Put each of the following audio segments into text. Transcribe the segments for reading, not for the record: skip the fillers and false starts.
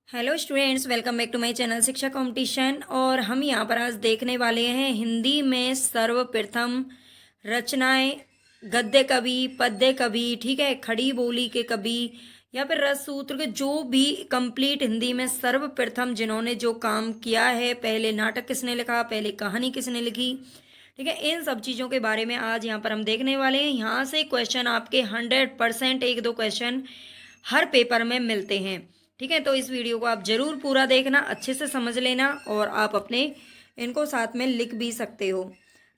Hello students, welcome back to my channel Shiksha competition. और हम यहाँ पर आज देखने वाले हैं हिंदी में सर्वप्रथम रचनाएं, गद्य कवि, पद्य कवि, ठीक है, खड़ी बोली के कवि या फिर रस सूत्र के, जो भी कंप्लीट हिंदी में सर्वप्रथम जिन्होंने जो काम किया है, पहले नाटक किसने लिखा, पहले कहानी किसने लिखी, ठीक है, इन सब चीज़ों के बारे में आज यहाँ पर हम देखने वाले हैं। यहाँ से क्वेश्चन आपके 100% एक दो क्वेश्चन हर पेपर में मिलते हैं, ठीक है। तो इस वीडियो को आप जरूर पूरा देखना, अच्छे से समझ लेना और आप अपने इनको साथ में लिख भी सकते हो।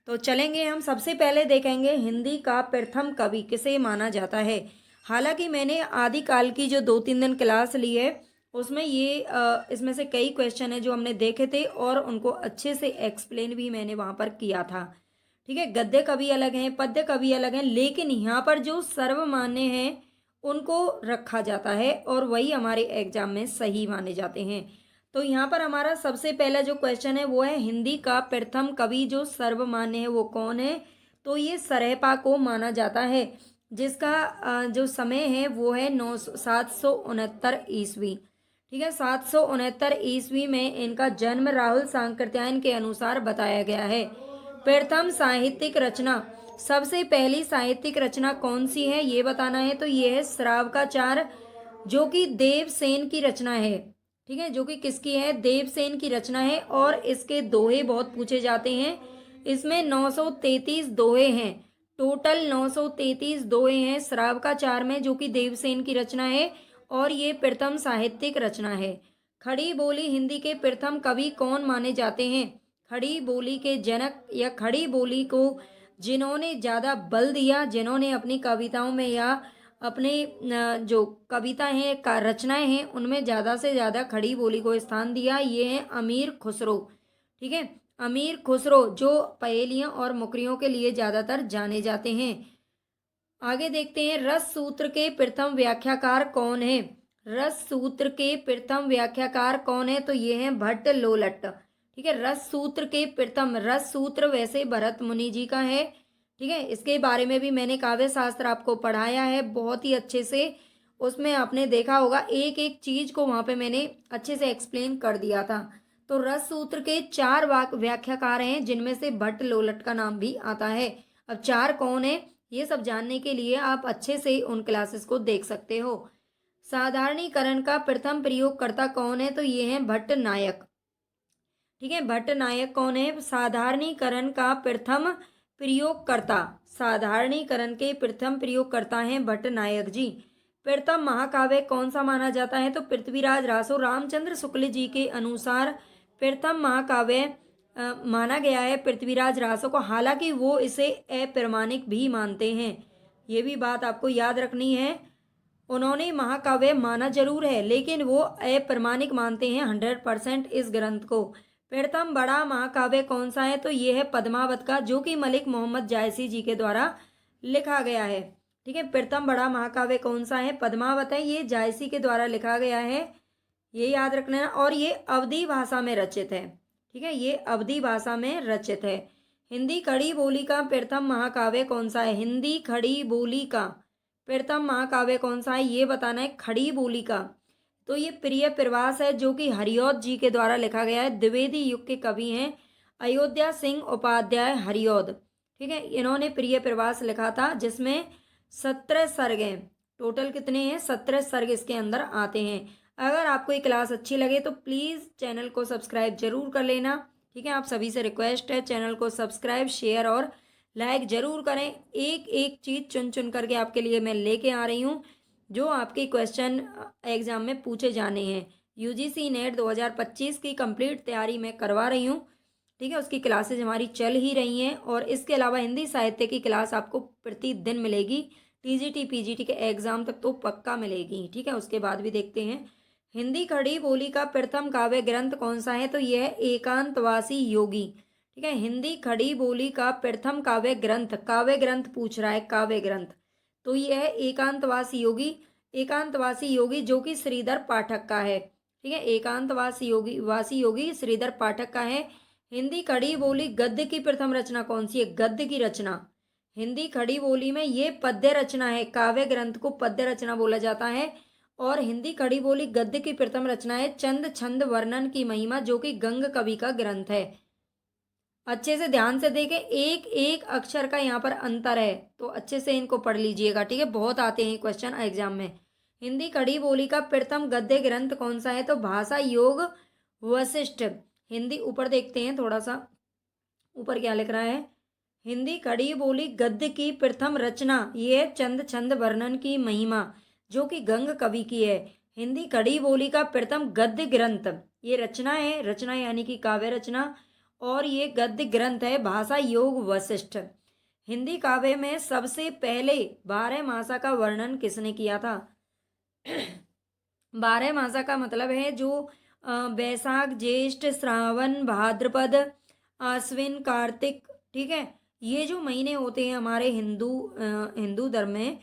तो चलेंगे, हम सबसे पहले देखेंगे हिंदी का प्रथम कवि किसे माना जाता है। हालांकि मैंने आदिकाल की जो 2-3 दिन क्लास ली है उसमें इसमें से कई क्वेश्चन है जो हमने देखे थे और उनको अच्छे से एक्सप्लेन भी मैंने वहाँ पर किया था, ठीक है। गद्य कवि अलग हैं, पद्य कवि अलग हैं, लेकिन यहाँ पर जो सर्वमान्य हैं उनको रखा जाता है और वही हमारे एग्जाम में सही माने जाते हैं। तो यहाँ पर हमारा सबसे पहला जो क्वेश्चन है वो है हिंदी का प्रथम कवि जो सर्वमान्य है वो कौन है। तो ये सरहपा को माना जाता है, जिसका जो समय है वो है 769 ईस्वी, ठीक है। 769 ईस्वी में इनका जन्म राहुल सांकृत्यायन के अनुसार बताया गया है। प्रथम साहित्यिक रचना, सबसे पहली साहित्यिक रचना कौन सी है ये बताना है। तो ये है श्रावकाचार, जो कि देवसेन की रचना है, ठीक है, जो कि किसकी है, देवसेन की रचना है। और इसके दोहे बहुत पूछे जाते हैं। इसमें 933 दोहे हैं, टोटल 933 दोहे हैं श्रावकाचार में, जो कि देवसेन की रचना है और ये प्रथम साहित्यिक रचना है। खड़ी बोली हिंदी के प्रथम कवि कौन माने जाते हैं। खड़ी बोली के जनक या खड़ी बोली को जिन्होंने ज़्यादा बल दिया, जिन्होंने अपनी कविताओं में या अपने जो कविता हैं का रचनाएं हैं उनमें ज़्यादा से ज़्यादा खड़ी बोली को स्थान दिया, ये हैं अमीर खुसरो, ठीक है। अमीर खुसरो जो पहेलियाँ और मुकरियों के लिए ज़्यादातर जाने जाते हैं। आगे देखते हैं, रस सूत्र के प्रथम व्याख्याकार कौन है। रस सूत्र के प्रथम व्याख्याकार कौन है। तो ये हैं भट्ट लोलट, ठीक है। रस सूत्र के प्रथम, रस सूत्र वैसे भरत मुनि जी का है, ठीक है। इसके बारे में भी मैंने काव्य शास्त्र आपको पढ़ाया है बहुत ही अच्छे से, उसमें आपने देखा होगा एक एक चीज को वहां पे मैंने अच्छे से एक्सप्लेन कर दिया था। तो रस सूत्र के 4 व्याख्याकार हैं, जिनमें से भट्ट लोलट का नाम भी आता है। अब 4 कौन है ये सब जानने के लिए आप अच्छे से उन क्लासेस को देख सकते हो। साधारणीकरण का प्रथम प्रयोगकर्ता कौन है। तो ये है भट्ट नायक, ठीक है। भट्ट नायक कौन है, साधारणीकरण का प्रथम प्रयोगकर्ता, साधारणीकरण के प्रथम प्रयोगकर्ता हैं भट्ट नायक जी। प्रथम महाकाव्य कौन सा माना जाता है। तो पृथ्वीराज रासो, रामचंद्र शुक्ल जी के अनुसार प्रथम महाकाव्य माना गया है पृथ्वीराज रासो को। हालांकि वो इसे अप्रमाणिक भी मानते हैं, ये भी बात आपको याद रखनी है। उन्होंने महाकाव्य माना जरूर है लेकिन वो अप्रमाणिक मानते हैं 100% इस ग्रंथ को। प्रथम बड़ा महाकाव्य कौन सा है। तो ये है पद्मावत का, जो कि मलिक मोहम्मद जायसी जी के द्वारा लिखा गया है, ठीक है। प्रथम बड़ा महाकाव्य कौन सा है, पद्मावत है, ये जायसी के द्वारा लिखा गया है, ये याद रखना है। और ये अवधी भाषा में रचित है, ठीक है, ये अवधी भाषा में रचित है। हिंदी खड़ी बोली का प्रथम महाकाव्य कौन सा है। हिंदी खड़ी बोली का प्रथम महाकाव्य कौन सा है ये बताना है, खड़ी बोली का। तो ये प्रिय प्रवास है, जो कि हरिऔध जी के द्वारा लिखा गया है। द्विवेदी युग के कवि हैं अयोध्या सिंह उपाध्याय हरिऔध, ठीक है। इन्होंने प्रिय प्रवास लिखा था, जिसमें 17 सर्ग हैं। टोटल कितने हैं, 17 सर्ग इसके अंदर आते हैं। अगर आपको ये क्लास अच्छी लगे तो प्लीज़ चैनल को सब्सक्राइब जरूर कर लेना, ठीक है। आप सभी से रिक्वेस्ट है, चैनल को सब्सक्राइब, शेयर और लाइक जरूर करें। एक एक चीज़ चुन चुन करके आपके लिए मैं लेके आ रही हूँ, जो आपके क्वेश्चन एग्जाम में पूछे जाने हैं। यूजीसी नेट 2025 की कंप्लीट तैयारी मैं करवा रही हूँ, ठीक है। उसकी क्लासेज हमारी चल ही रही हैं और इसके अलावा हिंदी साहित्य की क्लास आपको प्रतिदिन मिलेगी। टीजीटी पीजीटी के एग्जाम तक तो पक्का मिलेगी, ठीक है। उसके बाद भी देखते हैं, हिंदी खड़ी बोली का प्रथम काव्य ग्रंथ कौन सा है। तो यह है एकांतवासी योगी, ठीक है। हिंदी खड़ी बोली का प्रथम काव्य ग्रंथ पूछ रहा है, काव्य ग्रंथ। तो यह है एकांतवासी योगी, एकांतवासी योगी जो कि श्रीधर पाठक का है, ठीक है। वासी योगी श्रीधर पाठक का है। हिंदी खड़ी बोली गद्य की प्रथम रचना कौन सी है। गद्य की रचना हिंदी खड़ी बोली में ये पद्य रचना है, काव्य ग्रंथ को पद्य रचना बोला जाता है। और हिंदी खड़ी बोली गद्य की प्रथम रचना है चंद छंद वर्णन की महिमा, जो कि गंग कवि का ग्रंथ है। अच्छे से ध्यान से देखें, एक एक अक्षर का यहाँ पर अंतर है, तो अच्छे से इनको पढ़ लीजिएगा, ठीक है। बहुत आते हैं क्वेश्चन एग्जाम में। हिंदी खड़ी बोली का प्रथम गद्य ग्रंथ कौन सा है? तो भाषा योग वशिष्ठ। हिंदी ऊपर देखते हैं थोड़ा सा, ऊपर क्या लिख रहा है। हिंदी खड़ी बोली गद्य की प्रथम रचना ये चंद छंद वर्णन की महिमा, जो कि गंग कवि की है। हिंदी खड़ी बोली का प्रथम गद्य ग्रंथ, ये रचना है, रचना यानी कि काव्य रचना, और ये गद्य ग्रंथ है भाषा योग वशिष्ठ। हिंदी काव्य में सबसे पहले 12 मासा का वर्णन किसने किया था? 12 मासा का मतलब है जो बैसाख ज्येष्ठ श्रावण भाद्रपद आश्विन कार्तिक, ठीक है, ये जो महीने होते हैं हमारे हिंदू धर्म में,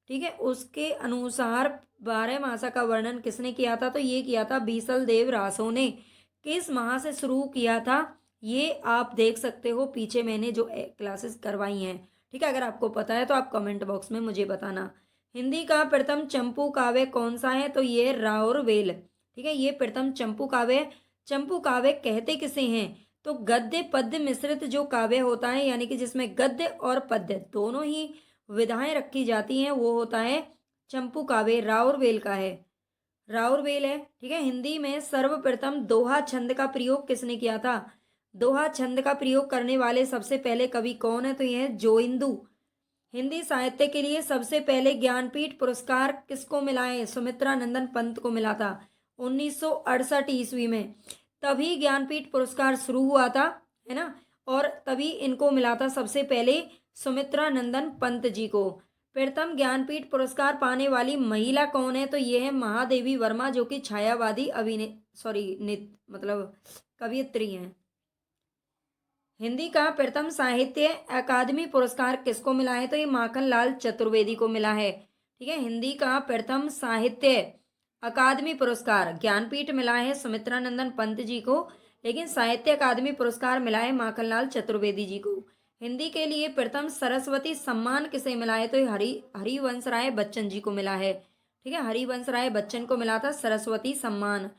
ठीक है, उसके अनुसार 12 मासा का वर्णन किसने किया था? तो ये किया था बीसल देव रासो ने। किस माह से शुरू किया था ये आप देख सकते हो, पीछे मैंने जो क्लासेस करवाई हैं, ठीक है। अगर आपको पता है तो आप कमेंट बॉक्स में मुझे बताना। हिंदी का प्रथम चंपू काव्य कौन सा है? तो ये राउरवेल, ठीक है, ये प्रथम चंपू काव्य। चंपू काव्य कहते किसे हैं? तो गद्य पद्य मिश्रित जो काव्य होता है, यानी कि जिसमें गद्य और पद्य दोनों ही विधाएं रखी जाती हैं, वो होता है चंपू काव्य, राउरवेल का है, राउरवेल है, ठीक है। हिंदी में सर्वप्रथम दोहा छंद का प्रयोग किसने किया था? दोहा छंद का प्रयोग करने वाले सबसे पहले कवि कौन है? तो यह है जोइंदू। हिंदी साहित्य के लिए सबसे पहले ज्ञानपीठ पुरस्कार किसको मिला है? सुमित्रा नंदन पंत को मिला था 1968 ईस्वी में। तभी ज्ञानपीठ पुरस्कार शुरू हुआ था, है ना, और तभी इनको मिला था सबसे पहले सुमित्रा नंदन पंत जी को। प्रथम ज्ञानपीठ पुरस्कार पाने वाली महिला कौन है? तो ये है महादेवी वर्मा, जो कि छायावादी अभिने सॉरी नित मतलब कवियत्री हैं। हिंदी का प्रथम साहित्य अकादमी पुरस्कार किसको मिला है? तो ये माखनलाल चतुर्वेदी को मिला है, ठीक है। हिंदी का प्रथम साहित्य अकादमी पुरस्कार ज्ञानपीठ मिला है सुमित्रा नंदन पंत जी को, लेकिन साहित्य अकादमी पुरस्कार मिला है माखनलाल चतुर्वेदी जी को। हिंदी के लिए प्रथम सरस्वती सम्मान किसे मिला है? तो ये हरिवंश राय बच्चन जी को मिला है, ठीक है, हरिवंश राय बच्चन को मिला था सरस्वती सम्मान।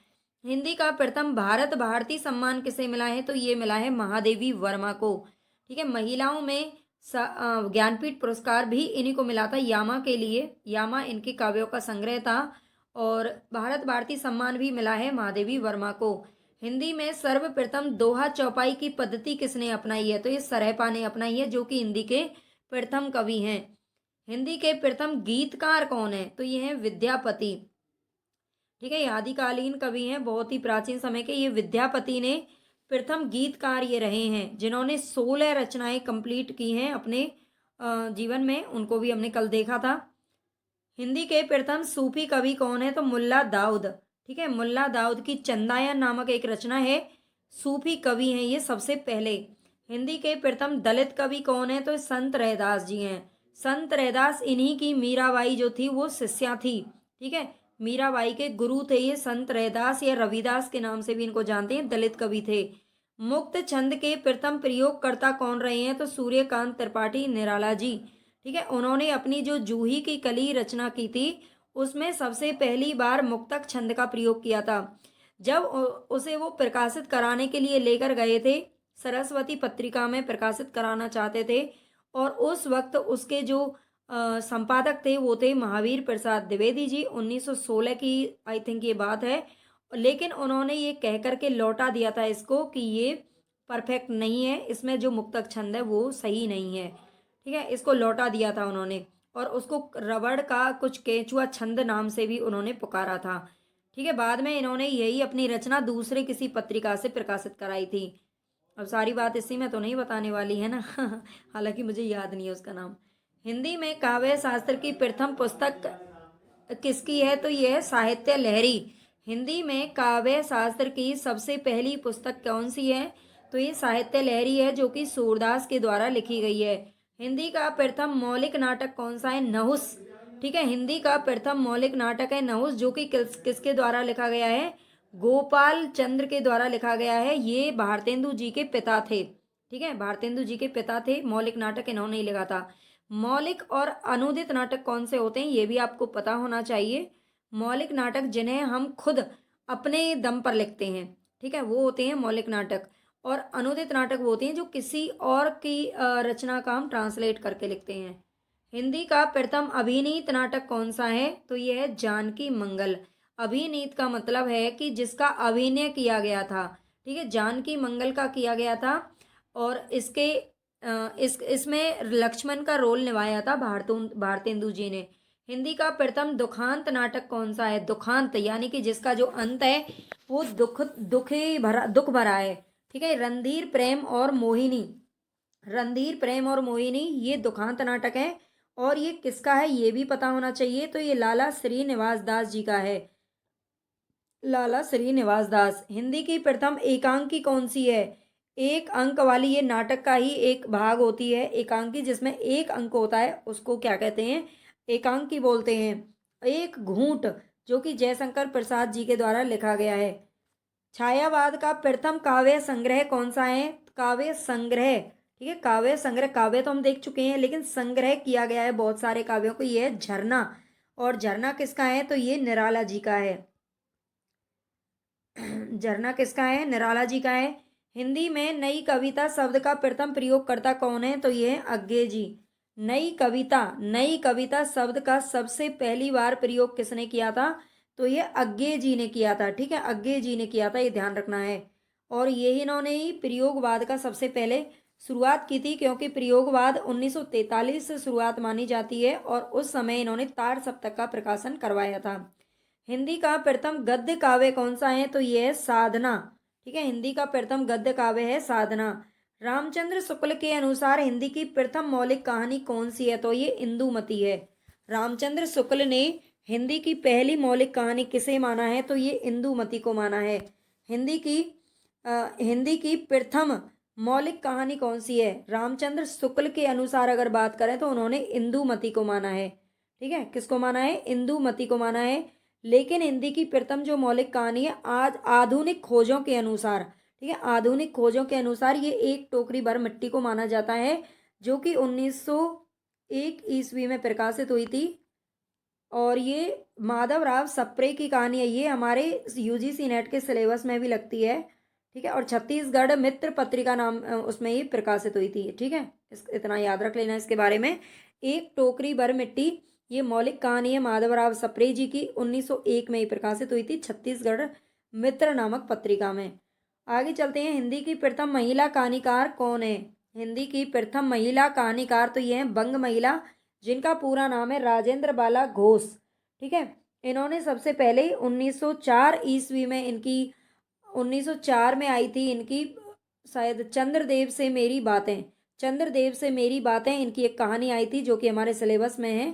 हिंदी का प्रथम भारत भारती सम्मान किसे मिला है? तो ये मिला है महादेवी वर्मा को, ठीक है। महिलाओं में ज्ञानपीठ पुरस्कार भी इन्हीं को मिला था, यामा के लिए, यामा इनके काव्यों का संग्रह था, और भारत भारती सम्मान भी मिला है महादेवी वर्मा को। हिंदी में सर्वप्रथम दोहा चौपाई की पद्धति किसने अपनाई है? तो ये सरहपा ने अपनाई है, जो कि हिंदी के प्रथम कवि हैं। हिंदी के प्रथम गीतकार कौन है? तो ये हैं विद्यापति, ठीक है, ये आदिकालीन कवि हैं, बहुत ही प्राचीन समय के। ये विद्यापति ने प्रथम गीतकार ये रहे हैं, जिन्होंने 16 रचनाएं कंप्लीट की हैं अपने जीवन में, उनको भी हमने कल देखा था। हिंदी के प्रथम सूफी कवि कौन है? तो मुल्ला दाऊद, ठीक है, मुल्ला दाऊद की चंदायन नामक एक रचना है, सूफी कवि हैं ये सबसे पहले। हिंदी के प्रथम दलित कवि कौन है? तो संत रैदास जी हैं। संत रैदास, इन्हीं की मीराबाई जो थी वो शिष्या थी, ठीक है, मीराबाई के गुरु थे ये संत रैदास, या रविदास के नाम से भी इनको जानते हैं, दलित कवि थे। मुक्त छंद के प्रथम प्रयोगकर्ता कौन रहे हैं? तो सूर्यकांत त्रिपाठी निराला जी, ठीक है, उन्होंने अपनी जो जूही की कली रचना की थी उसमें सबसे पहली बार मुक्तक छंद का प्रयोग किया था। जब उसे वो प्रकाशित कराने के लिए लेकर गए थे, सरस्वती पत्रिका में प्रकाशित कराना चाहते थे, और उस वक्त उसके जो संपादक थे वो थे महावीर प्रसाद द्विवेदी जी। 1916 की आई थिंक ये बात है, लेकिन उन्होंने ये कह करके लौटा दिया था इसको कि ये परफेक्ट नहीं है, इसमें जो मुक्तक छंद है वो सही नहीं है, ठीक है, इसको लौटा दिया था उन्होंने, और उसको रबड़ का कुछ केचुआ छंद नाम से भी उन्होंने पुकारा था, ठीक है। बाद में इन्होंने यही अपनी रचना दूसरे किसी पत्रिका से प्रकाशित कराई थी। अब सारी बात इसी में तो नहीं बताने वाली है ना हालांकि मुझे याद नहीं है उसका नाम। हिंदी में काव्य शास्त्र की प्रथम पुस्तक किसकी है? तो ये है साहित्य लहरी। हिंदी में काव्य शास्त्र की सबसे पहली पुस्तक कौन सी है? तो ये साहित्य लहरी है, जो कि सूरदास के द्वारा लिखी गई है। हिंदी का प्रथम मौलिक नाटक कौन सा है? नहुस, ठीक है, हिंदी का प्रथम मौलिक नाटक है नहुस, जो कि किसके द्वारा लिखा गया है? गोपाल चंद्र के द्वारा लिखा गया है। ये भारतेंदु जी के पिता थे, ठीक है, भारतेंदु जी के पिता थे। मौलिक नाटक इन्होंने ही लिखा था। मौलिक और अनुदित नाटक कौन से होते हैं ये भी आपको पता होना चाहिए। मौलिक नाटक जिन्हें हम खुद अपने दम पर लिखते हैं, ठीक है, वो होते हैं मौलिक नाटक। और अनुदित नाटक वो होते हैं जो किसी और की रचना का हम ट्रांसलेट करके लिखते हैं। हिंदी का प्रथम अभिनीत नाटक कौन सा है? तो ये है जानकी मंगल। अभिनीत का मतलब है कि जिसका अभिनय किया गया था, ठीक है, जानकी मंगल का किया गया था। और इसके इसमें लक्ष्मण का रोल निभाया था भारतेंदु जी ने। हिंदी का प्रथम दुखांत नाटक कौन सा है? दुखांत यानी कि जिसका जो अंत है वो दुख भरा है, ठीक है। रणधीर प्रेम और मोहिनी ये दुखांत नाटक है। और ये किसका है ये भी पता होना चाहिए, तो ये लाला श्रीनिवास दास जी का है। लाला श्रीनिवास दास। हिंदी की प्रथम एकांकी कौन सी है? एक अंक वाली, ये नाटक का ही एक भाग होती है एकांकी, जिसमें एक अंक होता है, उसको क्या कहते हैं? एकांकी बोलते हैं। एक घूंट, जो कि जयशंकर प्रसाद जी के द्वारा लिखा गया है। छायावाद का प्रथम काव्य संग्रह कौन सा है? काव्य संग्रह, ठीक है, काव्य संग्रह। काव्य तो हम देख चुके हैं, लेकिन संग्रह किया गया है बहुत सारे काव्यों को, ये है झरना। और झरना किसका है? तो ये निराला जी का है। झरना किसका है? निराला जी का है। हिंदी में नई कविता शब्द का प्रथम प्रयोगकर्ता कौन है? तो ये है अग्गे जी। नई कविता शब्द का सबसे पहली बार प्रयोग किसने किया था? तो ये अग्गे जी ने किया था, ठीक है, अग्गे जी ने किया था, ये ध्यान रखना है। और यही इन्होंने ही प्रयोगवाद का सबसे पहले शुरुआत की थी, क्योंकि प्रयोगवाद 1943 से शुरुआत मानी जाती है, और उस समय इन्होंने तार सप्तक का प्रकाशन करवाया था। हिंदी का प्रथम गद्य काव्य कौन सा है? तो ये है साधना, ठीक है, हिंदी का प्रथम गद्य काव्य है साधना। रामचंद्र शुक्ल के अनुसार हिंदी की प्रथम मौलिक कहानी कौन सी है? तो ये इंदुमती है। रामचंद्र शुक्ल ने हिंदी की पहली मौलिक कहानी किसे माना है? तो ये इंदुमती को माना है। हिंदी की प्रथम मौलिक कहानी कौन सी है? रामचंद्र शुक्ल के अनुसार अगर बात करें तो उन्होंने इंदुमती को माना है, ठीक है, किसको माना है? इंदुमती को माना है। लेकिन हिंदी की प्रथम जो मौलिक कहानी है, आज आधुनिक खोजों के अनुसार, ठीक है, आधुनिक खोजों के अनुसार ये एक टोकरी भर मिट्टी को माना जाता है, जो कि 1901 ईस्वी में प्रकाशित हुई थी। और ये माधव राव सप्रे की कहानी है। ये हमारे यूजीसी नेट के सिलेबस में भी लगती है, ठीक है। और छत्तीसगढ़ मित्र पत्रिका नाम उसमें ही प्रकाशित हुई थी, ठीक है, इतना याद रख लेना इसके बारे में। एक टोकरी भर मिट्टी ये मौलिक कहानी है माधवराव सप्रे जी की, 1901 में ही प्रकाशित हुई थी छत्तीसगढ़ मित्र नामक पत्रिका में। आगे चलते हैं। हिंदी की प्रथम महिला कहानीकार कौन है? हिंदी की प्रथम महिला कहानीकार तो ये है बंग महिला, जिनका पूरा नाम है राजेंद्र बाला घोष, ठीक है। इन्होंने सबसे पहले 1904 ईस्वी में 1904 में आई थी इनकी, शायद चंद्रदेव से मेरी बातें इनकी एक कहानी आई थी, जो कि हमारे सिलेबस में है,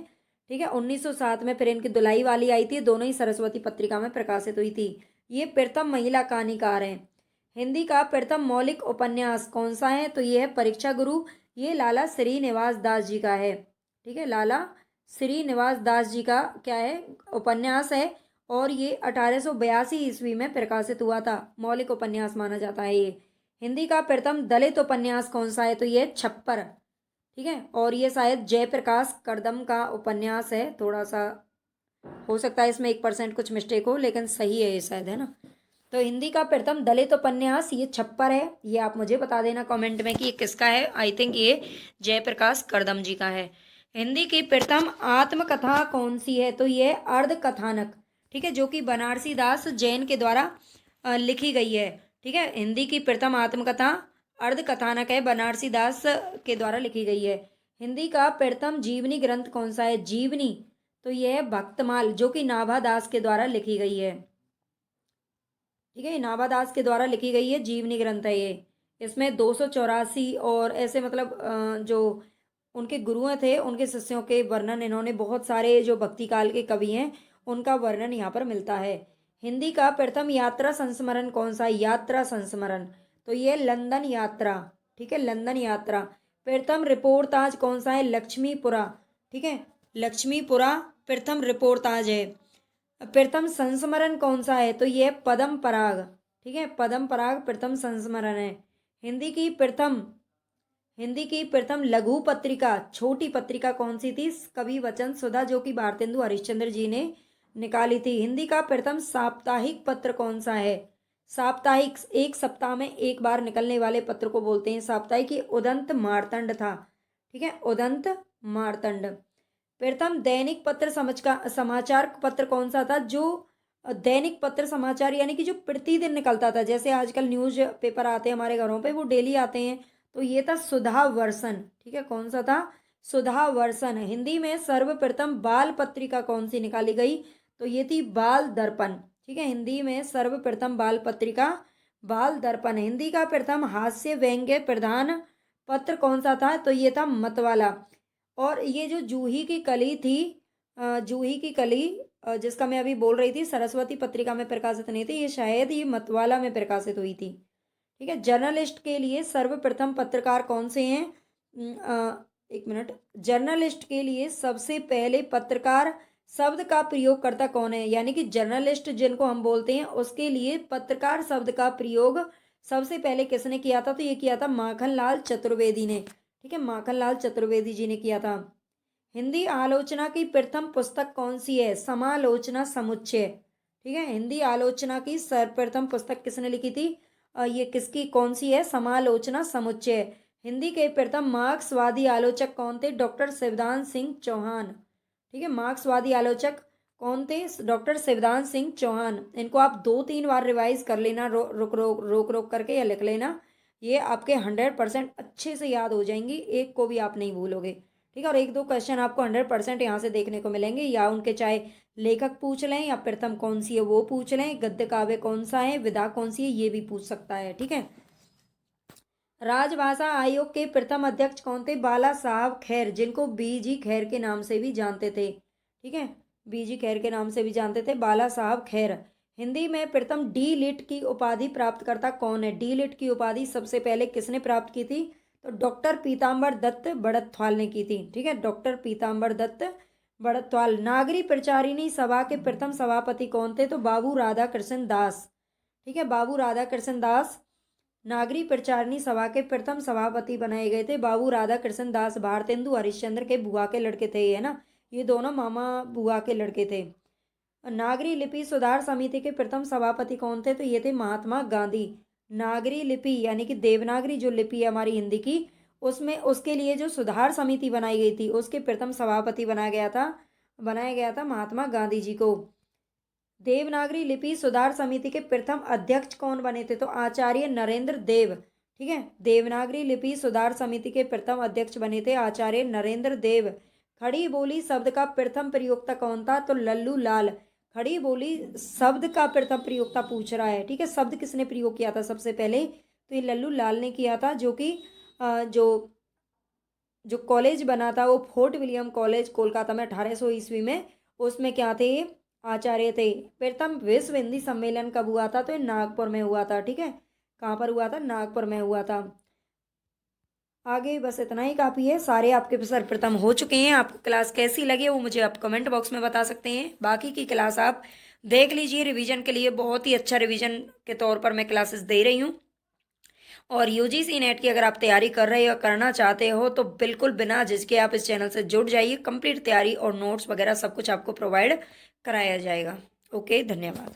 ठीक है। 1907 में फिर इनकी दुलाई वाली आई थी, दोनों ही सरस्वती पत्रिका में प्रकाशित हुई थी। ये प्रथम महिला कहानीकार हैं। हिंदी का प्रथम मौलिक उपन्यास कौन सा है? तो ये है परीक्षा गुरु। ये लाला श्रीनिवास दास जी का है, ठीक है, लाला श्रीनिवास दास जी का क्या है? उपन्यास है। और ये 1882 ईस्वी में प्रकाशित हुआ था, मौलिक उपन्यास माना जाता है ये। हिंदी का प्रथम दलित उपन्यास कौन सा है? तो ये छप्पर, ठीक है। और ये शायद जयप्रकाश कदम का उपन्यास है, थोड़ा सा हो सकता है इसमें 1% कुछ मिस्टेक हो, लेकिन सही है ये शायद, है ना। तो हिंदी का प्रथम दलित उपन्यास ये छप्पर है। ये आप मुझे बता देना कमेंट में कि ये किसका है। आई थिंक ये जयप्रकाश करदम जी का है। हिंदी की प्रथम आत्मकथा कौन सी है? तो ये अर्ध कथानक, ठीक है, जो कि बनारसी दास जैन के द्वारा लिखी गई है, ठीक है। हिंदी की प्रथम आत्मकथा अर्ध कथानक है, बनारसी दास के द्वारा लिखी गई है। हिंदी का प्रथम जीवनी ग्रंथ कौन सा है? जीवनी तो यह है भक्तमाल, जो कि नाभा दास के द्वारा लिखी गई है, ठीक है, नाभा दास के द्वारा लिखी गई है, जीवनी ग्रंथ है ये। इसमें 284 और ऐसे मतलब जो उनके गुरुएं थे उनके शिष्यों के वर्णन, इन्होंने बहुत सारे जो भक्ति काल के कवि हैं उनका वर्णन यहाँ पर मिलता है। हिंदी का प्रथम यात्रा संस्मरण कौन सा है? यात्रा संस्मरण तो ये लंदन यात्रा, ठीक है, लंदन यात्रा। प्रथम रिपोर्टाज कौन सा है? लक्ष्मीपुरा, ठीक है, लक्ष्मीपुरा प्रथम रिपोर्टाज है। प्रथम संस्मरण कौन सा है? तो ये पद्म पराग, ठीक है, पद्म पराग प्रथम संस्मरण है। हिंदी की प्रथम लघु पत्रिका, छोटी पत्रिका कौन सी थी? कवि वचन सुधा, जो कि भारतेंदु हरिश्चंद्र जी ने निकाली थी। हिंदी का प्रथम साप्ताहिक पत्र कौन सा है? साप्ताहिक, एक सप्ताह में एक बार निकलने वाले पत्र को बोलते हैं साप्ताहिक। ये उदंत मार्तंड था, ठीक है, उदंत मार्तंड। प्रथम दैनिक पत्र समाचार पत्र कौन सा था? जो दैनिक पत्र समाचार यानी कि जो प्रतिदिन निकलता था, जैसे आजकल न्यूज पेपर आते हैं हमारे घरों पे, वो डेली आते हैं, तो ये था सुधा वर्षन, ठीक है। कौन सा था? सुधा वर्षन। हिंदी में सर्वप्रथम बाल पत्रिका कौन सी निकाली गई? तो ये थी बाल दर्पण, ठीक है। हिंदी में सर्वप्रथम बाल पत्रिका बाल दर्पण। हिंदी का प्रथम हास्य व्यंग्य प्रधान पत्र कौन सा था? तो ये था मतवाला। और ये जो जूही की कली थी, जूही की कली, जिसका मैं अभी बोल रही थी, सरस्वती पत्रिका में प्रकाशित नहीं थी, ये शायद ये मतवाला में प्रकाशित हुई थी, ठीक है। जर्नलिस्ट के लिए सर्वप्रथम पत्रकार कौन से हैं? एक मिनट। जर्नलिस्ट के लिए सबसे पहले पत्रकार शब्द का प्रयोगकर्ता कौन है? यानी कि जर्नलिस्ट जिनको हम बोलते हैं, उसके लिए पत्रकार शब्द का प्रयोग सबसे पहले किसने किया था? तो ये किया था माखनलाल चतुर्वेदी ने, ठीक है, माखनलाल चतुर्वेदी जी ने किया था। हिंदी आलोचना की प्रथम पुस्तक कौन सी है? समालोचना समुच्चय, ठीक है। हिंदी आलोचना की सर्वप्रथम पुस्तक किसने लिखी थी? ये किसकी, कौन सी है? समालोचना समुच्चय। हिंदी के प्रथम मार्क्सवादी आलोचक कौन थे? डॉक्टर शिवदान सिंह चौहान, ठीक है। मार्क्सवादी आलोचक कौन थे? डॉक्टर शिवदान सिंह चौहान। इनको आप 2-3 बार रिवाइज कर लेना, रोक रोक करके, या लिख लेना, ये आपके 100% अच्छे से याद हो जाएंगी, एक को भी आप नहीं भूलोगे, ठीक है। और 1-2 क्वेश्चन आपको 100% यहाँ से देखने को मिलेंगे, या उनके चाहे लेखक पूछ लें, या प्रथम कौन सी है वो पूछ लें, गद्य काव्य कौन सा है, विधा कौन सी है, ये भी पूछ सकता है, ठीक है। राजभाषा आयोग के प्रथम अध्यक्ष कौन थे? बाला साहब खैर, जिनको बीजी खैर के नाम से भी जानते थे, ठीक है, बीजी खैर के नाम से भी जानते थे, बाला साहब खैर। हिंदी में प्रथम डी लिट की उपाधि प्राप्तकर्ता कौन है? डी लिट की उपाधि सबसे पहले किसने प्राप्त की थी? तो डॉक्टर पीताम्बर दत्त बड़त्वाल ने की थी, ठीक है, डॉक्टर पीताम्बर दत्त बड़त्वाल। नागरी प्रचारिणी सभा के प्रथम सभापति कौन थे? तो बाबू राधाकृष्ण दास, ठीक है, बाबू राधाकृष्ण दास नागरी प्रचारिणी सभा के प्रथम सभापति बनाए गए थे। बाबू राधाकृष्ण दास भारतेंदु हरिश्चंद्र के बुआ के लड़के थे, ये ना, ये दोनों मामा बुआ के लड़के थे। नागरी लिपि सुधार समिति के प्रथम सभापति कौन थे? तो ये थे महात्मा गांधी। नागरी लिपि यानी कि देवनागरी जो लिपि है हमारी हिंदी की, उसमें उसके लिए जो सुधार समिति बनाई गई थी, उसके प्रथम सभापति बनाया गया था महात्मा गांधी जी को। देवनागरी लिपि सुधार समिति के प्रथम अध्यक्ष कौन बने थे? तो आचार्य नरेंद्र देव, ठीक है। देवनागरी लिपि सुधार समिति के प्रथम अध्यक्ष बने थे आचार्य नरेंद्र देव। खड़ी बोली शब्द का प्रथम प्रयोक्ता कौन था? तो लल्लू लाल। खड़ी बोली शब्द का प्रथम प्रयोक्ता पूछ रहा है, ठीक है, शब्द किसने प्रयोग किया था सबसे पहले? तो ये लल्लू लाल ने किया था, जो कि जो जो कॉलेज बना था वो फोर्ट विलियम कॉलेज कोलकाता में 1800 ईस्वी में, उसमें क्या थे? आचार्य थे। प्रथम विश्व हिंदी सम्मेलन कब हुआ था? तो ये नागपुर में हुआ था, ठीक है। कहाँ पर हुआ था? नागपुर में हुआ था। आगे बस इतना ही काफ़ी है, सारे आपके सर्वप्रथम हो चुके हैं। आपको क्लास कैसी लगी वो मुझे आप कमेंट बॉक्स में बता सकते हैं। बाकी की क्लास आप देख लीजिए, रिवीजन के लिए बहुत ही अच्छा रिवीजन के तौर पर मैं क्लासेस दे रही हूँ। और यूजीसी नेट की अगर आप तैयारी कर रहे हो, करना चाहते हो, तो बिल्कुल बिना झिझके आप इस चैनल से जुड़ जाइए। कंप्लीट तैयारी और नोट्स वगैरह सब कुछ आपको प्रोवाइड कराया जाएगा। ओके, धन्यवाद।